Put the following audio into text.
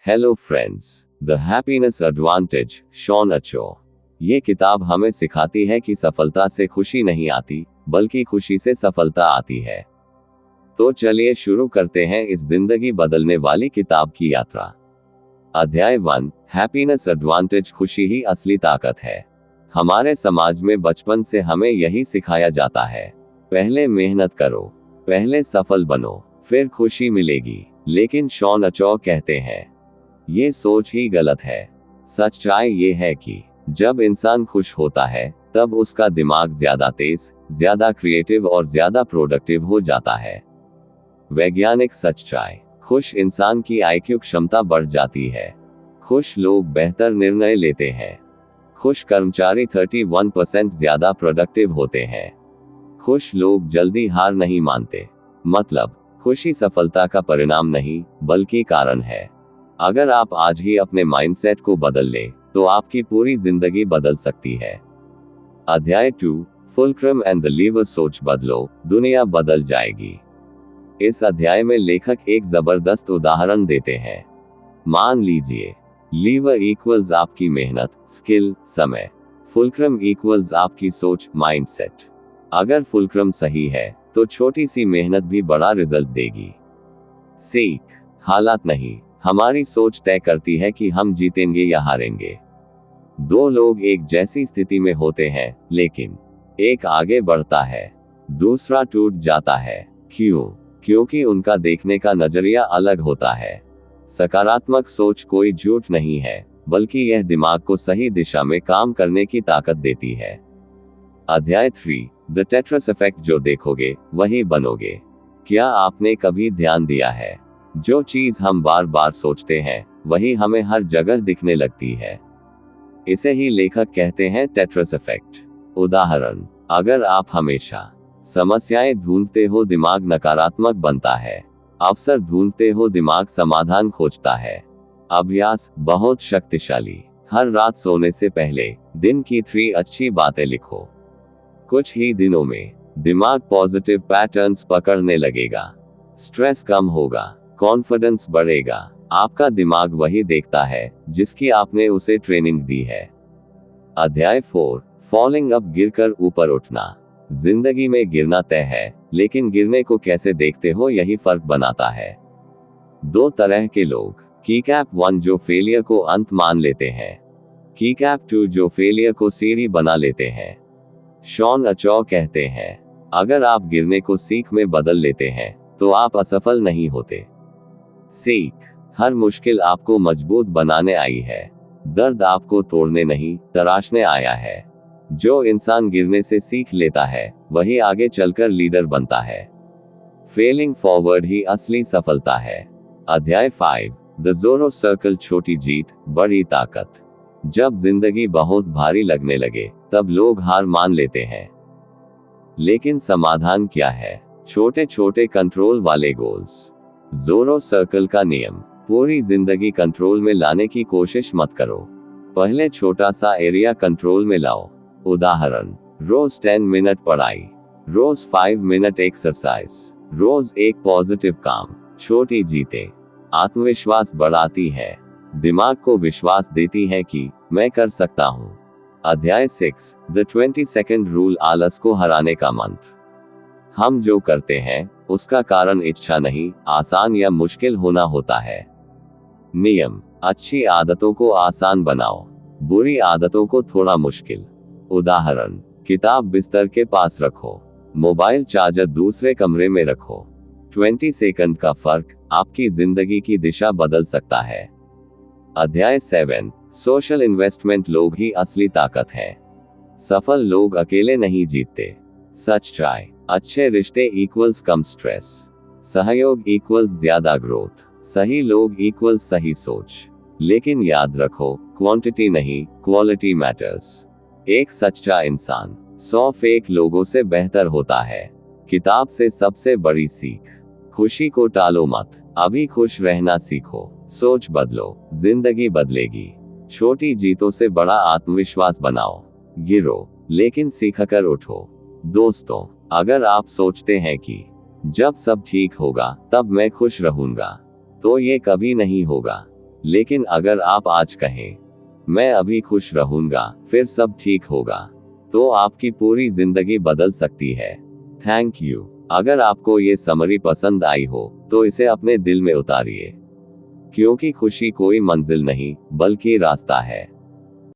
Hello friends, the happiness advantage, Shawn Achor. ये किताब हमें सिखाती है कि सफलता से खुशी नहीं आती, बल्कि खुशी से सफलता आती है। तो चलिए शुरू करते हैं इस जिंदगी बदलने वाली किताब की यात्रा। अध्याय 1, हैप्पीनेस एडवांटेज, खुशी ही असली ताकत है। हमारे समाज में बचपन से हमें यही सिखाया जाता है, पहले मेहनत करो, पहले सफल बनो, फिर खुशी मिलेगी। लेकिन शॉन अचो कहते हैं, ये सोच ही गलत है। सच्चाई ये है कि जब इंसान खुश होता है, तब उसका दिमाग ज्यादा तेज, ज्यादा क्रिएटिव और ज्यादा प्रोडक्टिव हो जाता है। वैज्ञानिक सच्चाई, खुश इंसान की आईक्यू क्षमता बढ़ जाती है। खुश लोग बेहतर निर्णय लेते हैं। खुश कर्मचारी 31% ज्यादा प्रोडक्टिव होते हैं। खुश लोग जल्दी हार नहीं मानते। मतलब, खुशी सफलता का परिणाम नहीं, बल्कि कारण है। अगर आप आज ही अपने माइंडसेट को बदल लें, तो आपकी पूरी जिंदगी बदल सकती है। अध्याय 2, फुलक्रम एंड द लीवर, सोच बदलो, दुनिया बदल जाएगी। इस अध्याय में लेखक एक जबरदस्त उदाहरण देते हैं। मान लीजिए, लीवर इक्वल्स आपकी मेहनत, स्किल, समय। फुलक्रम इक्वल्स आपकी सोच, माइंडसेट। अगर फुलक्रम सही है, तो छोटी सी मेहनत भी बड़ा रिजल्ट देगी। सीख, हालात नहीं, हमारी सोच तय करती है कि हम जीतेंगे या हारेंगे। दो लोग एक जैसी स्थिति में होते हैं, लेकिन एक आगे बढ़ता है, दूसरा टूट जाता है। क्यों? क्योंकि उनका देखने का नजरिया अलग होता है। सकारात्मक सोच कोई झूठ नहीं है, बल्कि यह दिमाग को सही दिशा में काम करने की ताकत देती है। अध्याय 3, द टेट्रस इफेक्ट, जो देखोगे वही बनोगे। क्या आपने कभी ध्यान दिया है, जो चीज हम बार बार सोचते हैं, वही हमें हर जगह दिखने लगती है। इसे ही लेखक कहते हैं टेट्रस इफेक्ट। उदाहरण, अगर आप हमेशा समस्याएं ढूंढते हो, दिमाग नकारात्मक बनता है। अवसर ढूंढते हो, दिमाग समाधान खोजता है। अभ्यास बहुत शक्तिशाली। हर रात सोने से पहले दिन की 3 अच्छी बातें लिखो। कुछ ही दिनों में दिमाग पॉजिटिव पैटर्न्स पकड़ने लगेगा। स्ट्रेस कम होगा, कॉन्फिडेंस बढ़ेगा। आपका दिमाग वही देखता है जिसकी आपने उसे ट्रेनिंग दी है। अध्याय 4, फॉलिंग अप, गिरकर ऊपर उठना। जिंदगी में गिरना तय है, लेकिन गिरने को कैसे देखते हो यही फर्क बनाता है। दो तरह के लोग, कीकैप 1 जो फेलियर को अंत मान लेते हैं, कीकैप 2 जो फेलियर को सीढ़ी बना लेते हैं। शॉन अचो कहते हैं, अगर आप गिरने को सीख में बदल लेते हैं, तो आप असफल नहीं होते। सीख, हर मुश्किल आपको मजबूत बनाने आई है। दर्द आपको तोड़ने नहीं, तराशने आया है। जो इंसान गिरने से सीख लेता है, वही आगे चलकर लीडर बनता है। फेलिंग फॉरवर्ड ही असली सफलता है। अध्याय 5, द ज़ोरो सर्कल, छोटी जीत बड़ी ताकत। जब जिंदगी बहुत भारी लगने लगे, तब लोग हार मान लेते हैं। लेकिन समाधान क्या है? छोटे छोटे कंट्रोल वाले गोल्स। ज़ोरो सर्कल का नियम, पूरी जिंदगी कंट्रोल में लाने की कोशिश मत करो। पहले छोटा सा एरिया कंट्रोल में लाओ। उदाहरण, रोज 10 मिनट पढ़ाई, रोज 5 मिनट एक्सरसाइज, रोज एक पॉजिटिव काम। छोटी जीतें आत्मविश्वास बढ़ाती है, दिमाग को विश्वास देती है कि मैं कर सकता हूं। अध्याय 6, द 22nd रूल, आलस को हराने का मंत्र। हम जो करते हैं, उसका कारण इच्छा नहीं, आसान या मुश्किल होना होता है। नियम, अच्छी आदतों को आसान बनाओ, बुरी आदतों को थोड़ा मुश्किल। उदाहरण, किताब बिस्तर के पास रखो, मोबाइल चार्जर दूसरे कमरे में रखो। 20 सेकंड का फर्क आपकी जिंदगी की दिशा बदल सकता है। अध्याय 7, सोशल इन्वेस्टमेंट, लोग ही असली ताकत है। सफल लोग अकेले नहीं जीतते। सच्चाई, अच्छे रिश्ते इक्वल्स कम स्ट्रेस, सहयोग इक्वल्स ज्यादा ग्रोथ, सही लोग इक्वल्स सही सोच। लेकिन याद रखो, क्वांटिटी नहीं, क्वालिटी मैटर्स। एक सच्चा इंसान 100 फेक लोगों से बेहतर होता है। किताब से सबसे बड़ी सीख, खुशी को टालो मत, अभी खुश रहना सीखो। सोच बदलो, जिंदगी बदलेगी। छोटी जीतों से बड़ा आत्मविश्वास बनाओ। गिरो, लेकिन सीखकर उठो। दोस्तों, अगर आप सोचते हैं कि जब सब ठीक होगा तब मैं खुश रहूंगा, तो ये कभी नहीं होगा। लेकिन अगर आप आज कहें, मैं अभी खुश रहूंगा, फिर सब ठीक होगा, तो आपकी पूरी जिंदगी बदल सकती है। Thank you. अगर आपको ये समरी पसंद आई हो, तो इसे अपने दिल में उतारिए, क्योंकि खुशी कोई मंजिल नहीं, बल्कि रास्ता है।